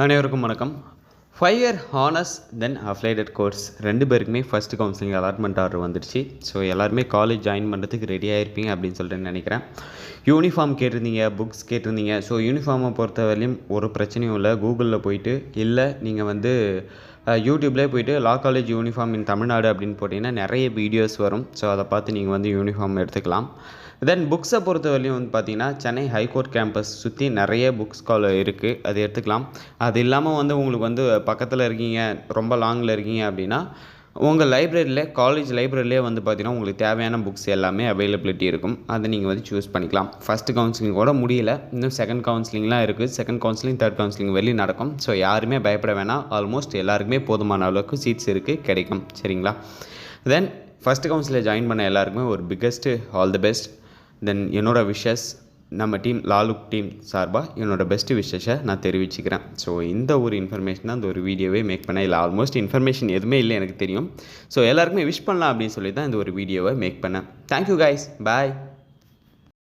அனைவருக்கும் வணக்கம். 5 year honours தென் அப்ளைடட் course 2 பேருக்குமே ஃபஸ்ட்டு கவுன்சிலிங் அலாட்மெண்ட் ஆர்டர் வந்துடுச்சு. ஸோ எல்லாருமே காலேஜ் ஜாயின் பண்ணுறதுக்கு ரெடியாக இருப்பீங்க அப்படின்னு சொல்லிட்டு நினைக்கிறேன். யூனிஃபார்ம் கேட்டிருந்தீங்க, புக்ஸ் கேட்டிருந்தீங்க. ஸோ யூனிஃபார்மை பொறுத்த வரையும் ஒரு பிரச்சனையும் இல்லை. கூகுளில் போயிட்டு இல்லை நீங்கள் யூடியூப்லேயே போய்ட்டு லா காலேஜ் யூனிஃபார்ம் இன் தமிழ்நாடு அப்படின்னு போட்டிங்கன்னா நிறைய வீடியோஸ் வரும். ஸோ அதை பார்த்து நீங்கள் யூனிஃபார்ம் எடுத்துக்கலாம். தென் புக்ஸை பொறுத்த வரையும் பார்த்தீங்கன்னா சென்னை ஹைகோர்ட் கேம்பஸ் சுற்றி நிறைய புக்ஸ் கால் இருக்குது, அது எடுத்துக்கலாம். அது இல்லாமல் உங்களுக்கு பக்கத்தில் இருக்கீங்க, ரொம்ப லாங்கில் இருக்கீங்க அப்படின்னா உங்கள் லைப்ரரியில் காலேஜ் லைப்ரரியிலே பார்த்தீங்கன்னா உங்களுக்கு தேவையான புக்ஸ் எல்லாமே அவைலபிலிட்டி இருக்கும். அதை நீங்கள் சூஸ் பண்ணிக்கலாம். ஃபஸ்ட்டு கவுன்சிலிங் கூட முடியல, இன்னும் செகண்ட் கவுன்சிலிங்லாம் இருக்குது. செகண்ட் கவுன்சிலிங், தேர்ட் கவுன்சிலிங் வெளியே நடக்கும். ஸோ யாருமே பயப்பட வேணாம். ஆல்மோஸ்ட் எல்லாருக்குமே போதுமான அளவுக்கு சீட்ஸ் இருக்குது, கிடைக்கும். சரிங்களா? தென் ஃபஸ்ட்டு கவுன்சிலில் ஜாயின் பண்ண எல்லாருக்குமே ஒரு பிக்கஸ்ட்டு ஆல் தி பெஸ்ட். தென் என்னோடய விஷஸ் நம்ம டீம் லாலுக் டீம் சார்பாக என்னோடய பெஸ்ட்டு விஷஸை நான் தெரிவிச்சுக்கிறேன். ஸோ இந்த ஒரு இன்ஃபர்மேஷன் தான் இந்த ஒரு வீடியோவே மேக் பண்ணேன். இல்லை ஆல்மோஸ்ட் இன்ஃபர்மேஷன் எதுவுமே இல்லை எனக்கு தெரியும். ஸோ எல்லாருக்குமே விஷ் பண்ணலாம் அப்படின்னு சொல்லி தான் இந்த ஒரு வீடியோவை மேக் பண்ணேன். தேங்க்யூ கைஸ், பாய்.